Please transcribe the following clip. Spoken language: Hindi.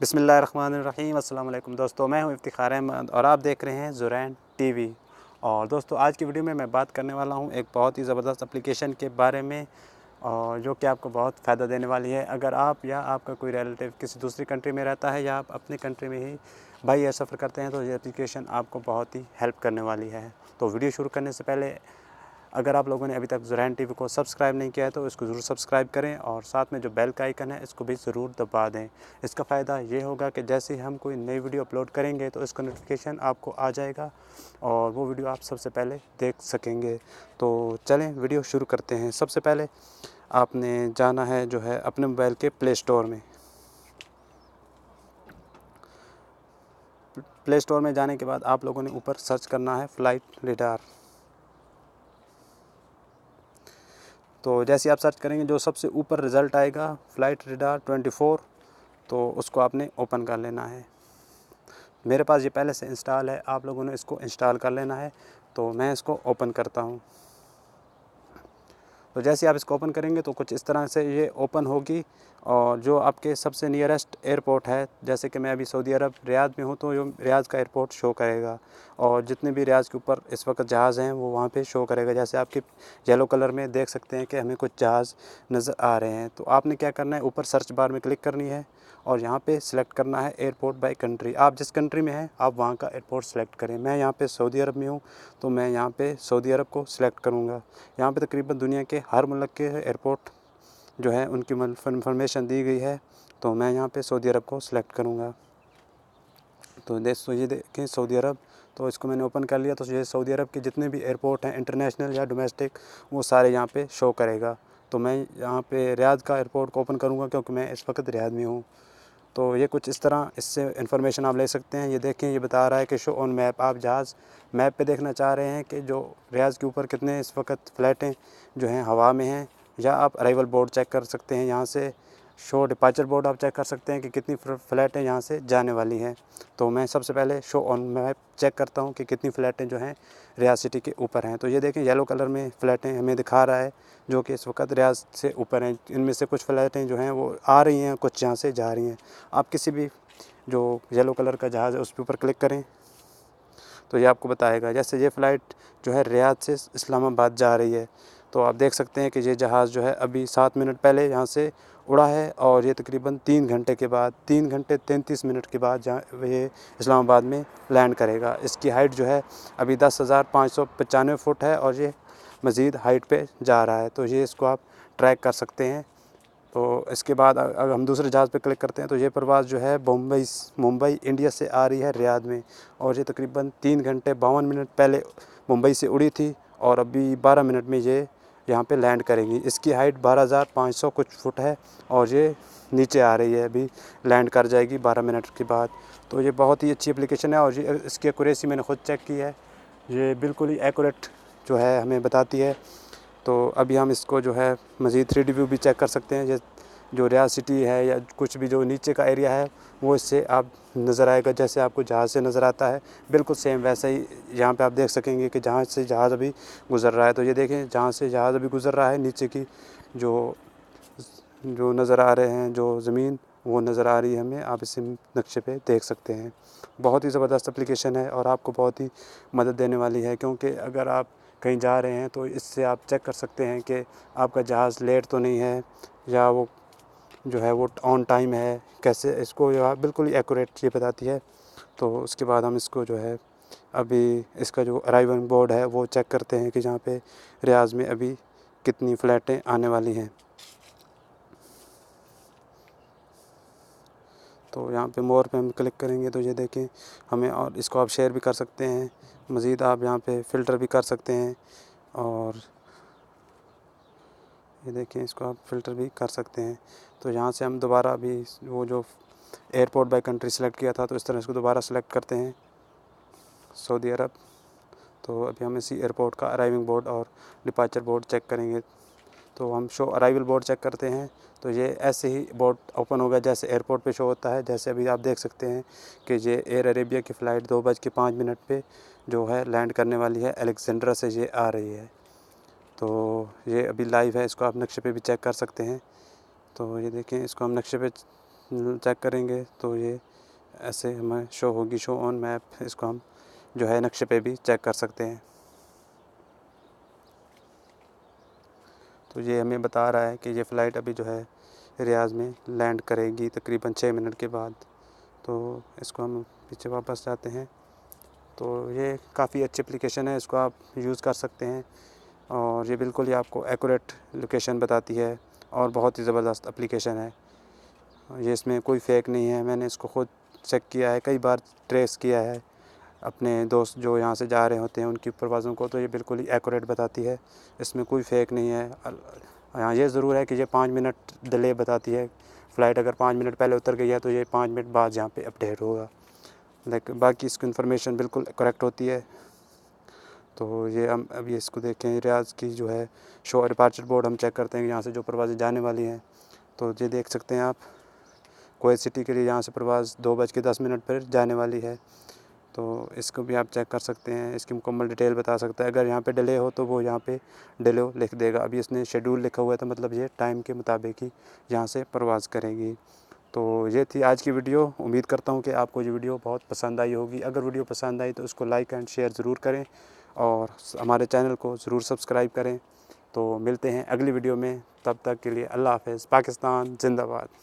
बिस्मिल्लाहिर्रहमानिर्रहीम। अस्सलाम वालेकुम दोस्तों, मैं हूं इफ्तिखार अहमद और आप देख रहे हैं ज़ुरैन टीवी। और दोस्तों, आज की वीडियो में मैं बात करने वाला हूं एक बहुत ही ज़बरदस्त एप्लीकेशन के बारे में, और जो कि आपको बहुत फ़ायदा देने वाली है। अगर आप या आपका कोई रिलेटिव किसी दूसरी कंट्री में रहता है या आप अपनी कंट्री में ही बाई एयर सफ़र करते हैं, तो ये एप्लीकेशन आपको बहुत ही हेल्प करने वाली है। तो वीडियो शुरू करने से पहले अगर आप लोगों ने अभी तक ज़ुरैन टीवी को सब्सक्राइब नहीं किया है तो इसको ज़रूर सब्सक्राइब करें, और साथ में जो बेल का आइकन है इसको भी ज़रूर दबा दें। इसका फ़ायदा ये होगा कि जैसे ही हम कोई नई वीडियो अपलोड करेंगे तो इसका नोटिफिकेशन आपको आ जाएगा और वो वीडियो आप सबसे पहले देख सकेंगे। तो चलें वीडियो शुरू करते हैं। सबसे पहले आपने जाना है जो है अपने मोबाइल के प्ले स्टोर में। प्ले स्टोर में जाने के बाद आप लोगों ने ऊपर सर्च करना है फ़्लाइट रेडार। तो जैसे आप सर्च करेंगे जो सबसे ऊपर रिज़ल्ट आएगा फ़्लाइट रेडार 24, तो उसको आपने ओपन कर लेना है। मेरे पास ये पहले से इंस्टॉल है, आप लोगों ने इसको इंस्टॉल कर लेना है। तो मैं इसको ओपन करता हूँ। तो जैसे आप इसको ओपन करेंगे तो कुछ इस तरह से ये ओपन होगी, और जो आपके सबसे नियरेस्ट एयरपोर्ट है, जैसे कि मैं अभी सऊदी अरब रियाद में हूँ, तो ये रियाद का एयरपोर्ट शो करेगा, और जितने भी रियाद के ऊपर इस वक्त जहाज़ हैं वो वहाँ पे शो करेगा। जैसे आपके येलो कलर में देख सकते हैं कि हमें कुछ जहाज़ नज़र आ रहे हैं। तो आपने क्या करना है, ऊपर सर्च बार में क्लिक करनी है और यहाँ पे सिलेक्ट करना है एयरपोर्ट बाय कंट्री। आप जिस कंट्री में हैं आप वहाँ का एयरपोर्ट सेलेक्ट करें। मैं यहाँ पे सऊदी अरब में हूँ, तो मैं यहाँ पे सऊदी अरब को सिलेक्ट करूँगा। यहाँ पे तकरीबन दुनिया के हर मुल्क के एयरपोर्ट जो है उनकी इंफॉर्मेशन दी गई है, तो मैं यहाँ पे सऊदी अरब को सिलेक्ट करूँगा। तो ये देखें सऊदी अरब, तो इसको मैंने ओपन कर लिया। तो ये सऊदी अरब के जितने भी एयरपोर्ट हैं, इंटरनेशनल या डोमेस्टिक, वो सारे यहाँ पे शो करेगा। तो मैं यहाँ पे रियाद का एयरपोर्ट को ओपन करूँगा क्योंकि मैं इस वक्त रियाद में हूँ। तो ये कुछ इस तरह इससे इन्फॉर्मेशन आप ले सकते हैं। ये देखें, ये बता रहा है कि शो ऑन मैप। आप जहाज़ मैप पे देखना चाह रहे हैं कि जो रियाद के ऊपर कितने इस वक्त फ़्लाइटें जो हैं हवा में हैं, या आप अराइवल बोर्ड चेक कर सकते हैं। यहाँ से शो डिपार्चर बोर्ड आप चेक कर सकते हैं कि कितनी फ़्लाइटें यहाँ से जाने वाली हैं। तो मैं सबसे पहले शो ऑन मैप चेक करता हूँ कि कितनी फ़्लाइटें जो हैं रियाद सिटी के ऊपर हैं। तो ये देखें, येलो कलर में फ़्लाइटें हमें दिखा रहा है जो कि इस वक्त रियाद से ऊपर हैं। इनमें से कुछ फ़्लाइटें जो हैं वो आ रही हैं, कुछ यहाँ से जा रही हैं। आप किसी भी जो येलो कलर का जहाज़ है उस ऊपर क्लिक करें तो ये आपको बताएगा। जैसे ये फ़्लाइट जो है रियाद से इस्लामाबाद जा रही है, तो आप देख सकते हैं कि ये जहाज़ जो है अभी 7 मिनट पहले यहाँ से उड़ा है, और ये तकरीबन 3 घंटे के बाद 3 घंटे 33 मिनट के बाद जहाँ ये इस्लामाबाद में लैंड करेगा। इसकी हाइट जो है अभी 10,595 फुट है, और ये मज़ीद हाइट पे जा रहा है। तो ये इसको आप ट्रैक कर सकते हैं। तो इसके बाद अगर हम दूसरे जहाज़ पे क्लिक करते हैं तो ये परवाज़ जो है मुंबई इंडिया से आ रही है रियाद में, और ये तकरीबन 3 घंटे 52 मिनट पहले मुंबई से उड़ी थी, और अभी 12 मिनट में ये यहाँ पे लैंड करेंगी। इसकी हाइट 12,500 कुछ फुट है, और ये नीचे आ रही है, अभी लैंड कर जाएगी 12 मिनट के बाद। तो ये बहुत ही अच्छी एप्लीकेशन है, और ये इसकी एक्यूरेसी मैंने ख़ुद चेक की है, ये बिल्कुल ही एक्यूरेट जो है हमें बताती है। तो अभी हम इसको जो है मज़ीद 3D व्यू भी चेक कर सकते हैं। जो रियाद सिटी है या कुछ भी जो नीचे का एरिया है वो इससे आप नज़र आएगा, जैसे आपको जहाज़ से नज़र आता है बिल्कुल सेम वैसा ही यहाँ पे आप देख सकेंगे कि जहाँ से जहाज़ अभी गुज़र रहा है। तो ये देखें, जहाँ से जहाज़ अभी गुज़र रहा है नीचे की जो जो नज़र आ रहे हैं, जो ज़मीन वो नज़र आ रही है हमें, आप इसे नक्शे पे देख सकते हैं। बहुत ही ज़बरदस्त एप्लीकेशन है और आपको बहुत ही मदद देने वाली है, क्योंकि अगर आप कहीं जा रहे हैं तो इससे आप चेक कर सकते हैं कि आपका जहाज़ लेट तो नहीं है, या वो जो है वो ऑन टाइम है। कैसे इसको जो बिल्कुल ही एक्यूरेट ये बताती है। तो उसके बाद हम इसको जो है अभी इसका जो अराइवल बोर्ड है वो चेक करते हैं कि जहाँ पे रियाज में अभी कितनी फ़्लाइटें आने वाली हैं। तो यहाँ पे मोर पे हम क्लिक करेंगे तो ये देखें हमें, और इसको आप शेयर भी कर सकते हैं। मज़ीद आप यहाँ पे फ़िल्टर भी कर सकते हैं, और ये देखें इसको आप फ़िल्टर भी कर सकते हैं। तो यहाँ से हम दोबारा अभी वो जो एयरपोर्ट बाय कंट्री सेलेक्ट किया था, तो इस तरह इसको दोबारा सेलेक्ट करते हैं सऊदी अरब। तो अभी हम इसी एयरपोर्ट का अराइविंग बोर्ड और डिपार्चर बोर्ड चेक करेंगे। तो हम शो अराइवल बोर्ड चेक करते हैं, तो ये ऐसे ही बोर्ड ओपन होगा जैसे एयरपोर्ट पे शो होता है। जैसे अभी आप देख सकते हैं कि ये एयर अरेबिया की फ़्लाइट 2:05 पे जो है लैंड करने वाली है, अलेक्जेंड्रा से ये आ रही है। तो ये अभी लाइव है, इसको आप नक्शे पे भी चेक कर सकते हैं। तो ये देखें, इसको हम नक्शे पे चेक करेंगे तो ये ऐसे हमें शो होगी, शो ऑन मैप। इसको हम जो है नक्शे पे भी चेक कर सकते हैं। तो ये हमें बता रहा है कि ये फ़्लाइट अभी जो है रियाद में लैंड करेगी तकरीबन 6 मिनट के बाद। तो इसको हम पीछे वापस जाते हैं। तो ये काफ़ी अच्छी एप्लीकेशन है, इसको आप यूज़ कर सकते हैं और ये बिल्कुल ही आपको एक्यूरेट लोकेशन बताती है और बहुत ही ज़बरदस्त एप्लीकेशन है। ये इसमें कोई फेक नहीं है, मैंने इसको ख़ुद चेक किया है, कई बार ट्रेस किया है अपने दोस्त जो यहाँ से जा रहे होते हैं उनकी परवाज़ों को, तो ये बिल्कुल ही एक्यूरेट बताती है, इसमें कोई फेक नहीं है। हाँ, ये ज़रूर है कि ये 5 मिनट डिले बताती है। फ़्लाइट अगर 5 मिनट पहले उतर गई है तो ये 5 मिनट बाद यहाँ पे अपडेट होगा, लेकिन बाकी इसकी इन्फॉर्मेशन बिल्कुल करेक्ट होती है। तो ये हम अभी इसको देखें, रियाद की जो है शो डिपार्चर बोर्ड हम चेक करते हैं यहाँ से जो परवाज़ें जाने वाली हैं। तो ये देख सकते हैं आप, कुवैत सिटी के लिए यहाँ से परवाज़ 2:10 पर जाने वाली है। तो इसको भी आप चेक कर सकते हैं, इसकी मुकम्मल डिटेल बता सकता है। अगर यहाँ पे डिले हो तो वो यहाँ पे डिले लिख देगा। अभी इसने शेड्यूल लिखा हुआ है तो मतलब ये टाइम के मुताबिक ही यहाँ से परवाज़ करेगी। तो ये थी आज की वीडियो। उम्मीद करता हूँ कि आपको ये वीडियो बहुत पसंद आई होगी। अगर वीडियो पसंद आई तो उसको लाइक एंड शेयर ज़रूर करें और हमारे चैनल को ज़रूर सब्सक्राइब करें। तो मिलते हैं अगली वीडियो में, तब तक के लिए अल्लाह हाफ़िज़। पाकिस्तान ज़िंदाबाद।